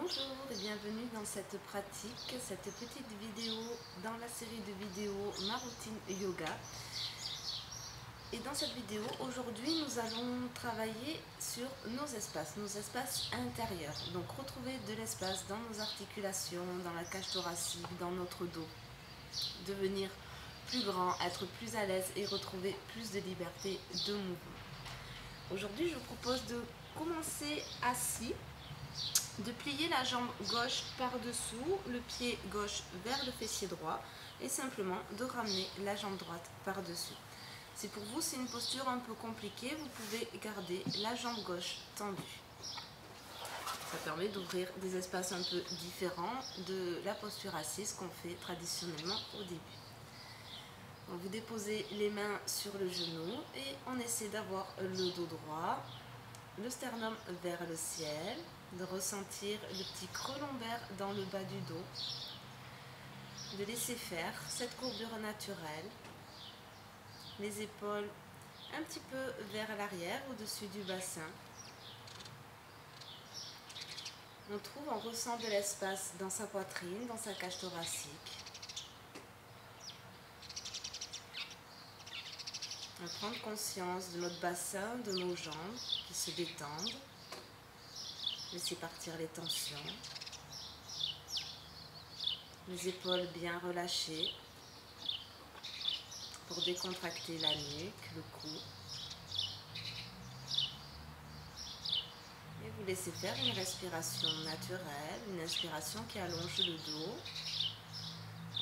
Bonjour et bienvenue dans cette pratique, cette petite vidéo dans la série de vidéos Ma routine yoga. Et dans cette vidéo, aujourd'hui, nous allons travailler sur nos espaces intérieurs. Donc retrouver de l'espace dans nos articulations, dans la cage thoracique, dans notre dos. Devenir plus grand, être plus à l'aise et retrouver plus de liberté de mouvement. Aujourd'hui, je vous propose de commencer assis, de plier la jambe gauche par-dessous, le pied gauche vers le fessier droit et simplement de ramener la jambe droite par-dessus. Si pour vous c'est une posture un peu compliquée, vous pouvez garder la jambe gauche tendue. Ça permet d'ouvrir des espaces un peu différents de la posture assise qu'on fait traditionnellement au début. Donc vous déposez les mains sur le genou et on essaie d'avoir le dos droit, le sternum vers le ciel, de ressentir le petit creux lombaire dans le bas du dos, de laisser faire cette courbure naturelle, les épaules un petit peu vers l'arrière, au-dessus du bassin. On ressent de l'espace dans sa poitrine, dans sa cage thoracique. On va prendre conscience de notre bassin, de nos jambes qui se détendent. Laissez partir les tensions. Les épaules bien relâchées pour décontracter la nuque, le cou. Et vous laissez faire une respiration naturelle, une inspiration qui allonge le dos.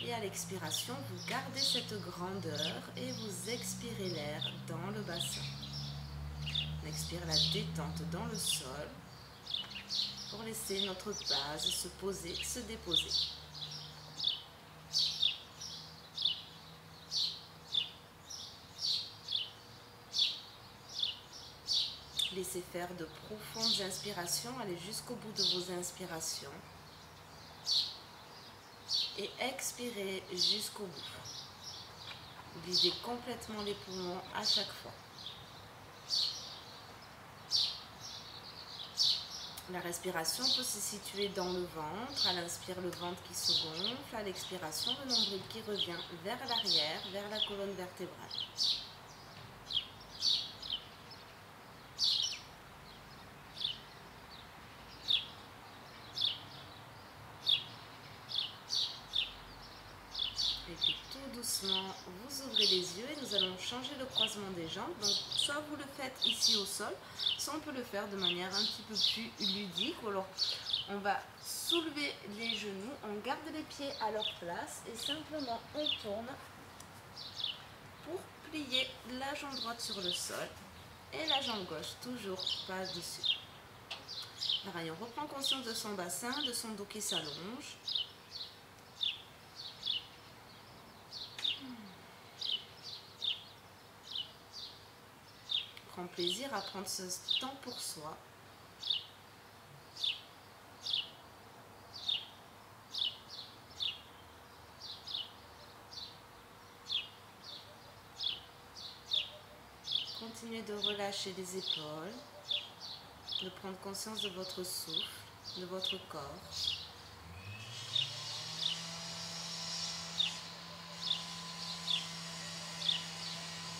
Et à l'expiration, vous gardez cette grandeur et vous expirez l'air dans le bassin. On expire la détente dans le sol pour laisser notre base se poser, se déposer. Laissez faire de profondes inspirations, allez jusqu'au bout de vos inspirations. Et expirez jusqu'au bout. Videz complètement les poumons à chaque fois. La respiration peut se situer dans le ventre. À l'inspire, le ventre qui se gonfle. À l'expiration, le nombril qui revient vers l'arrière, vers la colonne vertébrale. Et puis tout doucement, vous ouvrez les yeux et nous allons changer le croisement des jambes. Donc soit vous le faites ici au sol, soit on peut le faire de manière un petit peu plus ludique. Ou alors on va soulever les genoux, on garde les pieds à leur place et simplement on tourne pour plier la jambe droite sur le sol et la jambe gauche toujours pas dessus. Pareil, on reprend conscience de son bassin, de son dos qui s'allonge. Prends plaisir à prendre ce temps pour soi. Continuez de relâcher les épaules, de prendre conscience de votre souffle, de votre corps.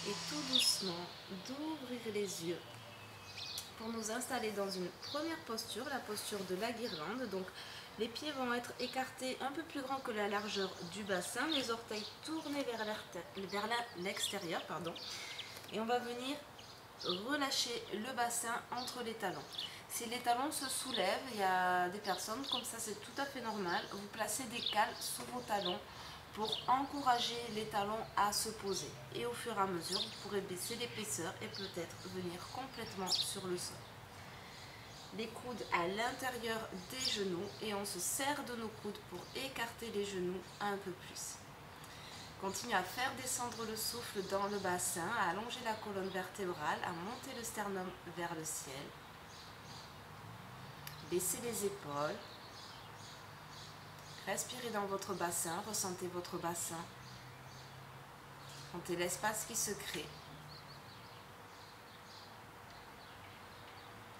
Et tout doucement, d'ouvrir les yeux pour nous installer dans une première posture, la posture de la guirlande. Donc les pieds vont être écartés un peu plus grands que la largeur du bassin, les orteils tournés vers l'extérieur, et on va venir relâcher le bassin entre les talons. Si les talons se soulèvent, il y a des personnes comme ça, c'est tout à fait normal. Vous placez des cales sous vos talons pour encourager les talons à se poser. Et au fur et à mesure, vous pourrez baisser l'épaisseur et peut-être venir complètement sur le sol. Les coudes à l'intérieur des genoux et on se serre de nos coudes pour écarter les genoux un peu plus. Continuez à faire descendre le souffle dans le bassin, à allonger la colonne vertébrale, à monter le sternum vers le ciel. Baissez les épaules. Respirez dans votre bassin, ressentez votre bassin. Sentez l'espace qui se crée.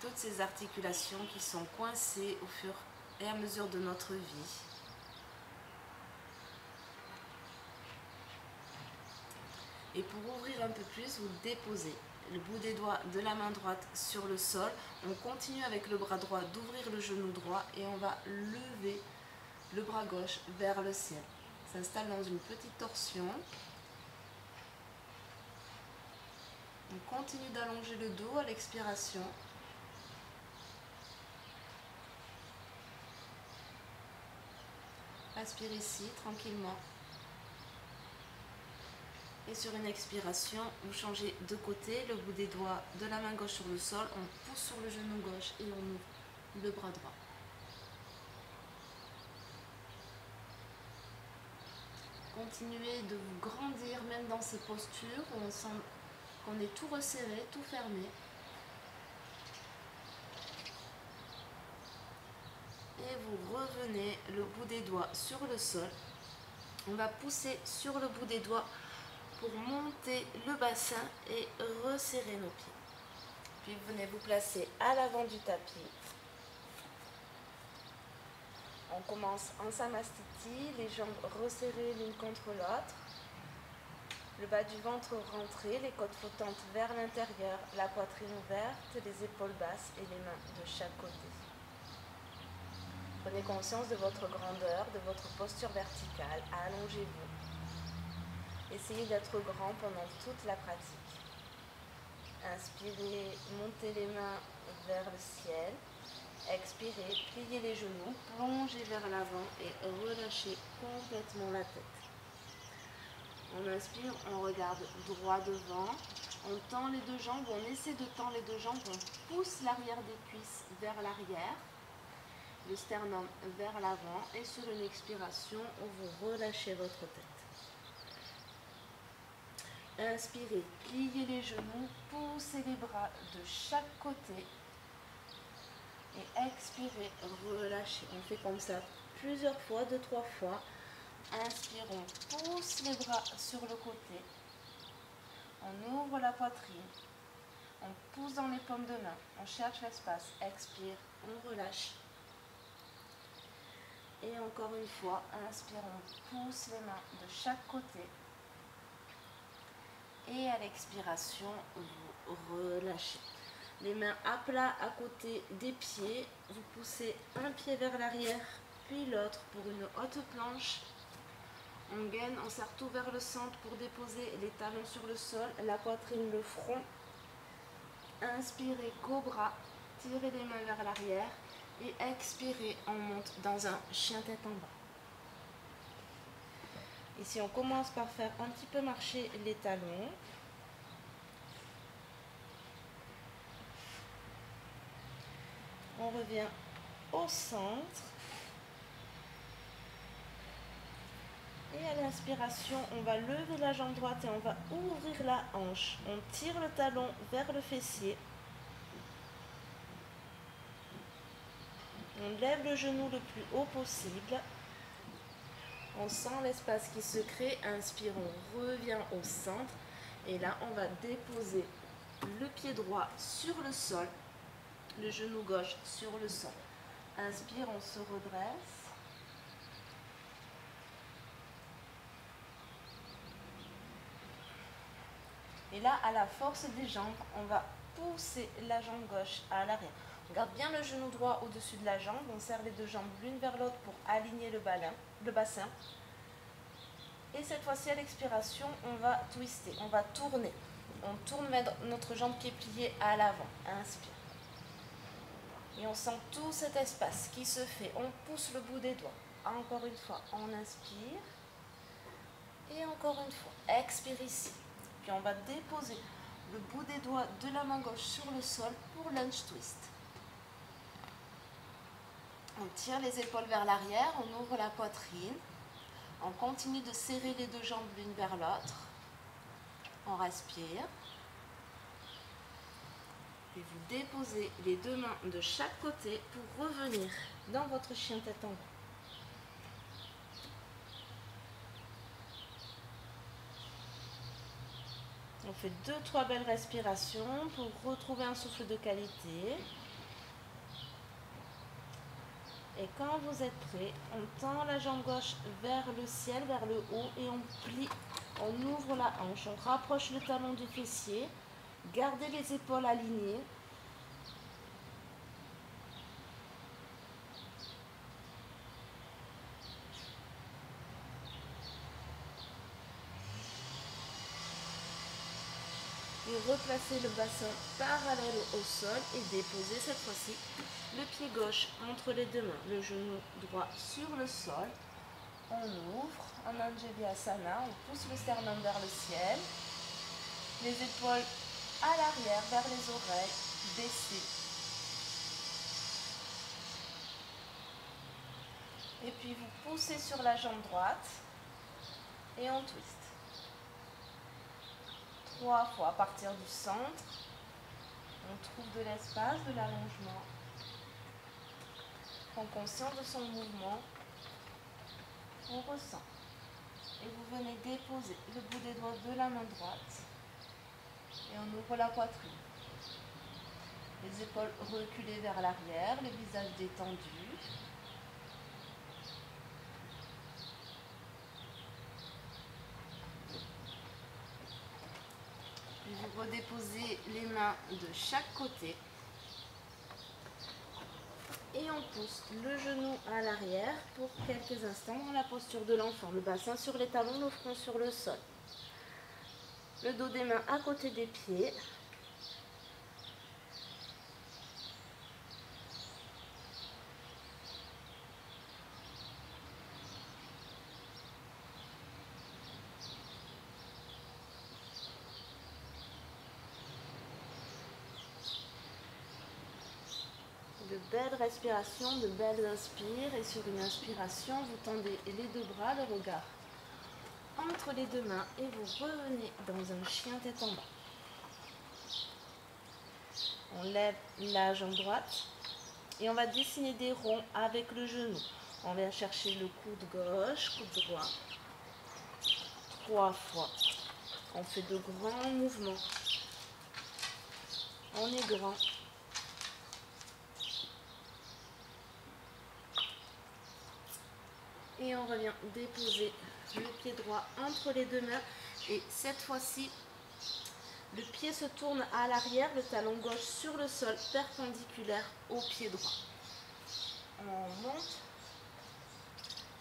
Toutes ces articulations qui sont coincées au fur et à mesure de notre vie. Et pour ouvrir un peu plus, vous déposez le bout des doigts de la main droite sur le sol. On continue avec le bras droit d'ouvrir le genou droit et on va lever le bras gauche vers le ciel. On s'installe dans une petite torsion. On continue d'allonger le dos à l'expiration. Inspire ici, tranquillement. Et sur une expiration, vous changez de côté, le bout des doigts de la main gauche sur le sol, on pousse sur le genou gauche et on ouvre le bras droit. Continuez de vous grandir même dans ces postures où on sent qu'on est tout resserré, tout fermé. Et vous revenez le bout des doigts sur le sol. On va pousser sur le bout des doigts pour monter le bassin et resserrer nos pieds. Puis vous venez vous placer à l'avant du tapis. On commence en Samastiti, les jambes resserrées l'une contre l'autre. Le bas du ventre rentré, les côtes flottantes vers l'intérieur, la poitrine ouverte, les épaules basses et les mains de chaque côté. Prenez conscience de votre grandeur, de votre posture verticale. Allongez-vous. Essayez d'être grand pendant toute la pratique. Inspirez, montez les mains vers le ciel. Expirez, pliez les genoux, plongez vers l'avant et relâchez complètement la tête. On inspire, on regarde droit devant, on tend les deux jambes, on essaie de tendre les deux jambes, on pousse l'arrière des cuisses vers l'arrière, le sternum vers l'avant et sur une expiration, vous relâchez votre tête. Inspirez, pliez les genoux, poussez les bras de chaque côté et expirez, relâchez. On fait comme ça plusieurs fois, 2-3 fois. Inspire, on pousse les bras sur le côté. On ouvre la poitrine. On pousse dans les paumes de main. On cherche l'espace. Expire, on relâche. Et encore une fois, inspire, on pousse les mains de chaque côté. Et à l'expiration, vous relâchez. Les mains à plat à côté des pieds. Vous poussez un pied vers l'arrière, puis l'autre pour une haute planche. On gaine, on serre tout vers le centre pour déposer les talons sur le sol, la poitrine, le front. Inspirez, cobra, tirez les mains vers l'arrière et expirez, on monte dans un chien tête en bas. Ici, on commence par faire un petit peu marcher les talons. On revient au centre. Et à l'inspiration, on va lever la jambe droite et on va ouvrir la hanche. On tire le talon vers le fessier. On lève le genou le plus haut possible. On sent l'espace qui se crée. Inspire, on revient au centre. Et là, on va déposer le pied droit sur le sol. Le genou gauche sur le sol. Inspire, on se redresse. Et là, à la force des jambes, on va pousser la jambe gauche à l'arrière. On garde bien le genou droit au-dessus de la jambe. On serre les deux jambes l'une vers l'autre pour aligner le bassin. Et cette fois-ci, à l'expiration, on va twister, on va tourner. On tourne notre jambe qui est pliée à l'avant. Inspire. Et on sent tout cet espace qui se fait. On pousse le bout des doigts. Encore une fois, on inspire. Et encore une fois, expire ici. Puis on va déposer le bout des doigts de la main gauche sur le sol pour lunge twist. On tire les épaules vers l'arrière, on ouvre la poitrine. On continue de serrer les deux jambes l'une vers l'autre. On respire. Et vous déposez les deux mains de chaque côté pour revenir dans votre chien tête en bas. On fait 2-3 belles respirations pour retrouver un souffle de qualité. Et quand vous êtes prêt, on tend la jambe gauche vers le ciel, vers le haut et on plie, on ouvre la hanche, on rapproche le talon du fessier, gardez les épaules alignées. Et replacez le bassin parallèle au sol et déposez cette fois-ci le pied gauche entre les deux mains, le genou droit sur le sol. On ouvre en Anjali-asana, on pousse le sternum vers le ciel, les épaules à l'arrière vers les oreilles, baissées. Et puis vous poussez sur la jambe droite et on twist. 3 fois à partir du centre. On trouve de l'espace, de l'allongement. Prends conscience de son mouvement. On ressent. Et vous venez déposer le bout des doigts de la main droite. Et on ouvre la poitrine. Les épaules reculées vers l'arrière, le visage détendu. Puis vous redéposez les mains de chaque côté. Et on pousse le genou à l'arrière pour quelques instants dans la posture de l'enfant. Le bassin sur les talons, le front sur le sol. Le dos des mains à côté des pieds. De belles respirations, de belles inspires. Et sur une inspiration, vous tendez les deux bras, le regard entre les deux mains et vous revenez dans un chien tête en bas. On lève la jambe droite et on va dessiner des ronds avec le genou. On vient chercher le coude gauche, coude droit. 3 fois. On fait de grands mouvements. On est grand. Et on revient déposer le pied droit entre les deux mains. Et cette fois-ci, le pied se tourne à l'arrière, le talon gauche sur le sol, perpendiculaire au pied droit. On monte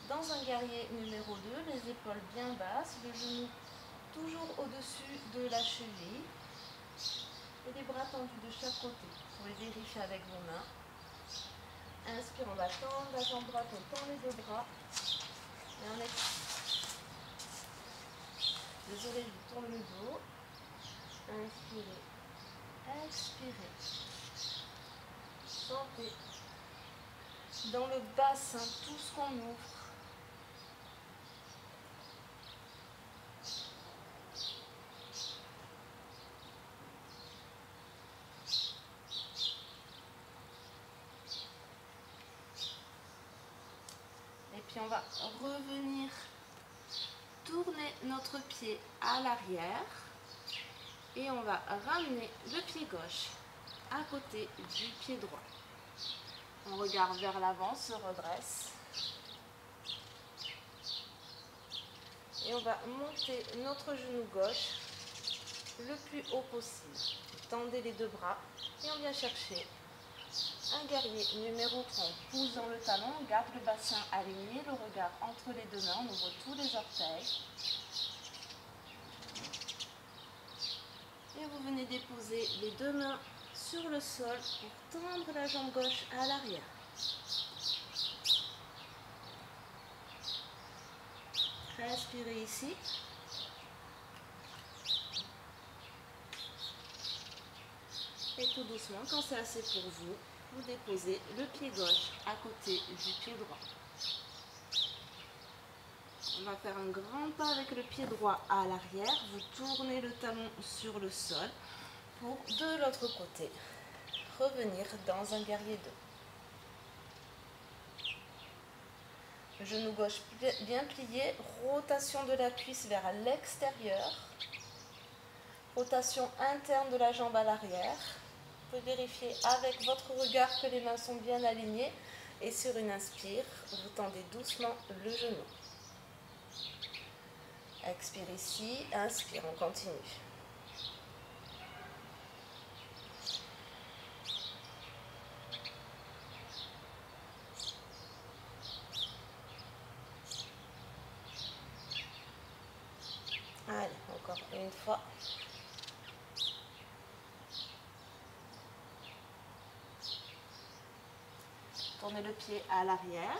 dans un guerrier numéro 2, les épaules bien basses, le genou toujours au-dessus de la cheville. Et les bras tendus de chaque côté. Vous pouvez vérifier avec vos mains. Inspire, on va tendre la jambe droite, on tend les deux bras. Et on expire. Désolé, je vous tourne le dos. Inspirez. Expirez. Sentez dans le bassin tout ce qu'on ouvre. Et puis on va revenir tourner notre pied à l'arrière et on va ramener le pied gauche à côté du pied droit. On regarde vers l'avant, se redresse. Et on va monter notre genou gauche le plus haut possible. Tendez les deux bras et on vient chercher un guerrier numéro 3. On pousse dans le talon, on garde le bassin aligné, le regard entre les deux mains, on ouvre tous les orteils. Et vous venez déposer les deux mains sur le sol pour tendre la jambe gauche à l'arrière. Respirez ici. Et tout doucement, quand c'est assez pour vous, vous déposez le pied gauche à côté du pied droit. On va faire un grand pas avec le pied droit à l'arrière. Vous tournez le talon sur le sol pour, de l'autre côté, revenir dans un guerrier 2. Le genou gauche bien plié, rotation de la cuisse vers l'extérieur, rotation interne de la jambe à l'arrière. Vous pouvez vérifier avec votre regard que les mains sont bien alignées. Et sur une inspire, vous tendez doucement le genou. Expire ici, inspire, on continue. Allez, encore une fois. Tournez le pied à l'arrière.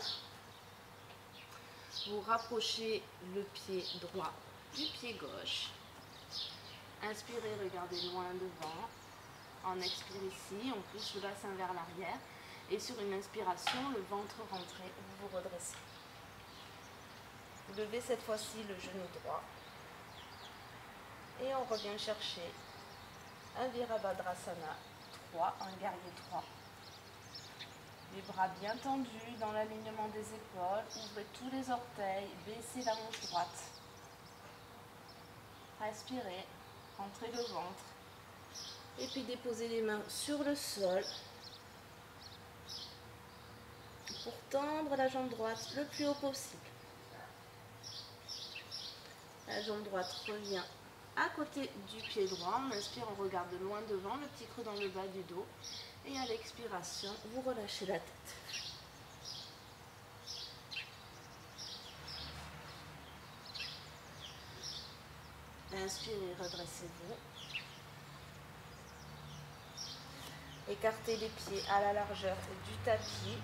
Vous rapprochez le pied droit du pied gauche. Inspirez, regardez loin devant. On expire ici, on pousse le bassin vers l'arrière. Et sur une inspiration, le ventre rentré, vous vous redressez. Vous levez cette fois-ci le genou droit. Et on revient chercher un Virabhadrasana 3, un guerrier 3. Les bras bien tendus dans l'alignement des épaules. Ouvrez tous les orteils, baissez la hanche droite. Respirez, rentrez le ventre. Et puis déposez les mains sur le sol pour tendre la jambe droite le plus haut possible. La jambe droite revient à côté du pied droit. On inspire, on regarde loin devant, le petit creux dans le bas du dos. Et à l'expiration, vous relâchez la tête. Inspirez, redressez-vous. Écartez les pieds à la largeur du tapis.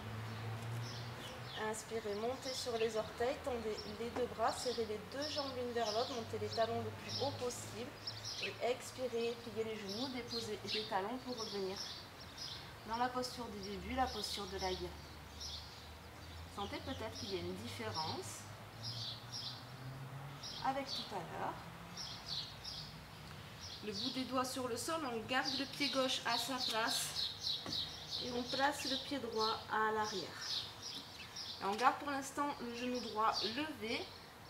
Inspirez, montez sur les orteils, tendez les deux bras, serrez les deux jambes l'une vers l'autre, montez les talons le plus haut possible. Et expirez, pliez les genoux, déposez les talons pour revenir dans la posture du début, la posture de la guerre. Sentez peut-être qu'il y a une différence avec tout à l'heure. Le bout des doigts sur le sol, on garde le pied gauche à sa place et on place le pied droit à l'arrière. On garde pour l'instant le genou droit levé,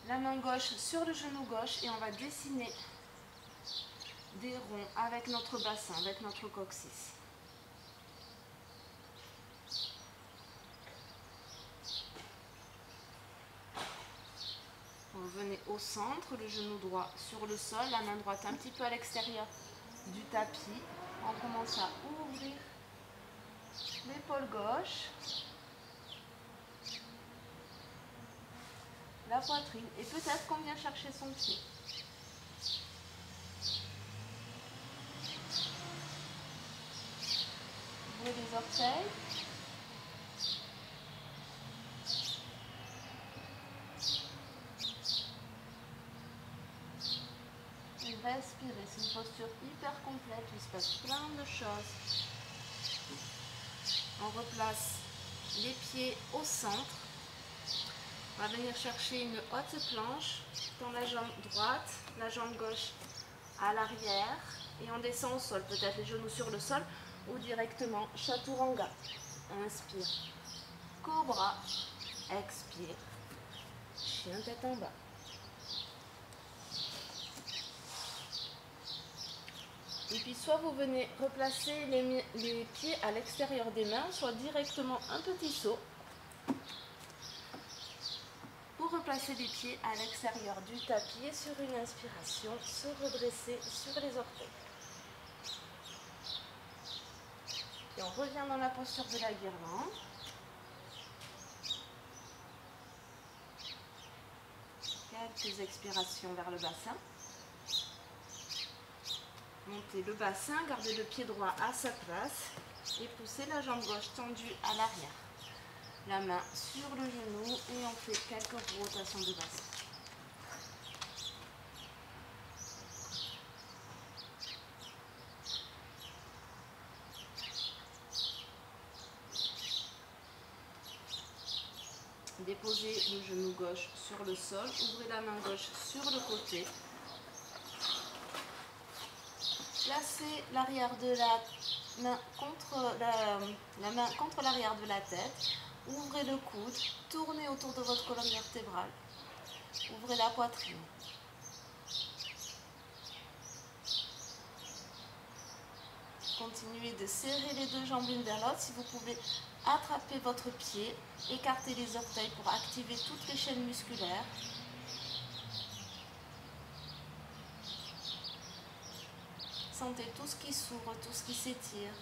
la main gauche sur le genou gauche et on va dessiner des ronds avec notre bassin, avec notre coccyx. Revenez au centre, le genou droit sur le sol, la main droite un petit peu à l'extérieur du tapis. On commence à ouvrir l'épaule gauche, la poitrine et peut-être qu'on vient chercher son pied. Ouvrez les orteils. Respirez, c'est une posture hyper complète où il se passe plein de choses. On replace les pieds au centre. On va venir chercher une haute planche dans la jambe droite, la jambe gauche à l'arrière et on descend au sol, peut-être les genoux sur le sol ou directement Chaturanga. Inspire, cobra, expire, chien tête en bas. Et puis soit vous venez replacer les pieds à l'extérieur des mains, soit directement un petit saut pour replacer les pieds à l'extérieur du tapis et sur une inspiration, se redresser sur les orteils. Et on revient dans la posture de la guirlande. Quelques expirations vers le bassin. Montez le bassin, gardez le pied droit à sa place et poussez la jambe gauche tendue à l'arrière. La main sur le genou et on fait quelques rotations de bassin. Déposez le genou gauche sur le sol, ouvrez la main gauche sur le côté. Placez l'arrière de la main contre l'arrière de la tête. Ouvrez le coude, tournez autour de votre colonne vertébrale. Ouvrez la poitrine. continuez de serrer les deux jambes l'une vers l'autre. Si vous pouvez attraper votre pied, écarter les orteils pour activer toutes les chaînes musculaires. Sentez tout ce qui s'ouvre, tout ce qui s'étire.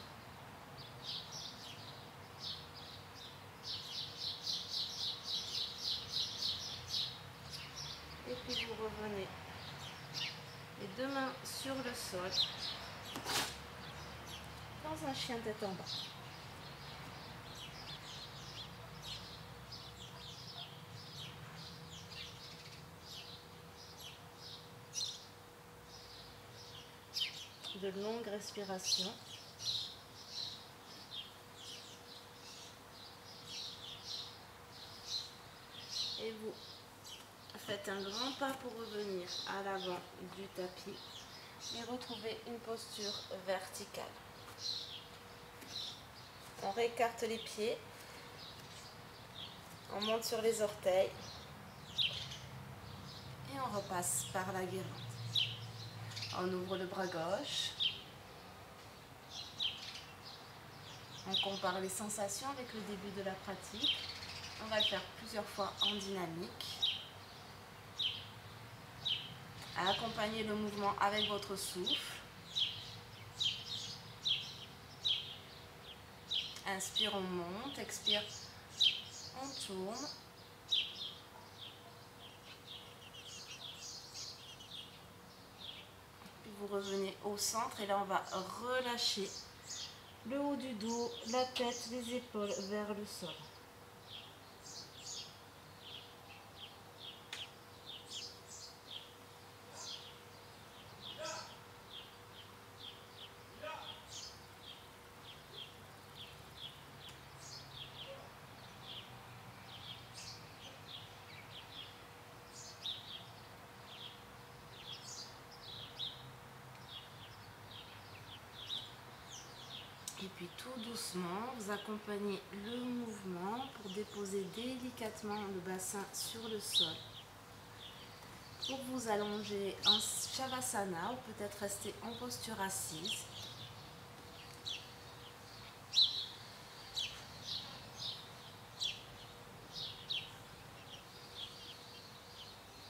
Et puis vous revenez les deux mains sur le sol, dans un chien tête en bas. De longues respirations. Et vous faites un grand pas pour revenir à l'avant du tapis et retrouver une posture verticale. On réécarte les pieds, on monte sur les orteils et on repasse par la guérande. On ouvre le bras gauche. On compare les sensations avec le début de la pratique. On va le faire plusieurs fois en dynamique. Accompagnez le mouvement avec votre souffle. Inspire, on monte. Expire, on tourne. Puis vous revenez au centre et là on va relâcher le haut du dos, la tête, les épaules vers le sol. Et puis tout doucement, vous accompagnez le mouvement pour déposer délicatement le bassin sur le sol. Pour vous allonger en Shavasana ou peut-être rester en posture assise.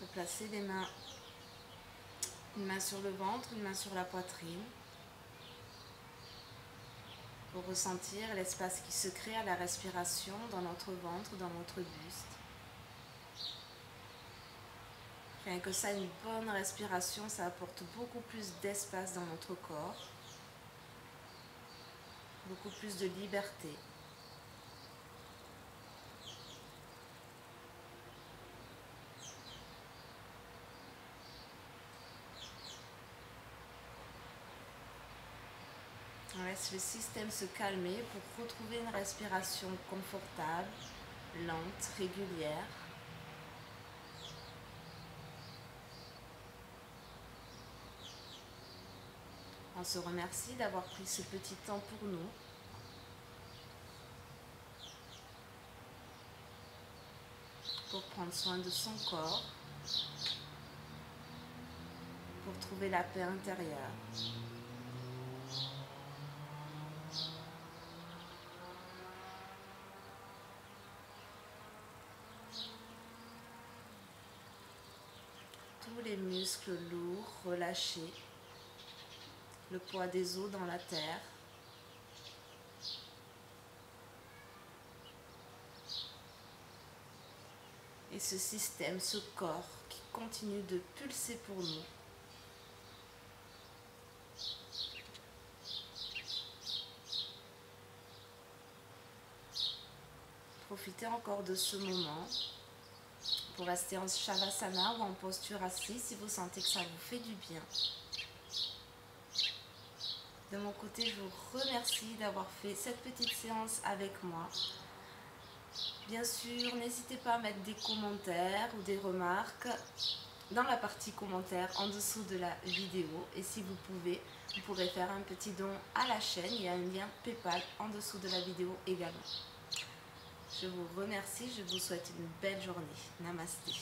Vous placez les mains, une main sur le ventre, une main sur la poitrine. Pour ressentir l'espace qui se crée à la respiration dans notre ventre, dans notre buste. Rien que ça, une bonne respiration, ça apporte beaucoup plus d'espace dans notre corps, beaucoup plus de liberté. On laisse le système se calmer pour retrouver une respiration confortable, lente, régulière. On se remercie d'avoir pris ce petit temps pour nous. Pour prendre soin de son corps. Pour trouver la paix intérieure. Tous les muscles lourds relâchés. Le poids des os dans la terre. Et ce système, ce corps qui continue de pulser pour nous. Profitez encore de ce moment pour rester en Shavasana ou en posture assise si vous sentez que ça vous fait du bien. De mon côté, je vous remercie d'avoir fait cette petite séance avec moi. Bien sûr, n'hésitez pas à mettre des commentaires ou des remarques dans la partie commentaires en dessous de la vidéo. Et si vous pouvez, vous pourrez faire un petit don à la chaîne. Il y a un lien PayPal en dessous de la vidéo également. Je vous remercie, je vous souhaite une belle journée. Namasté.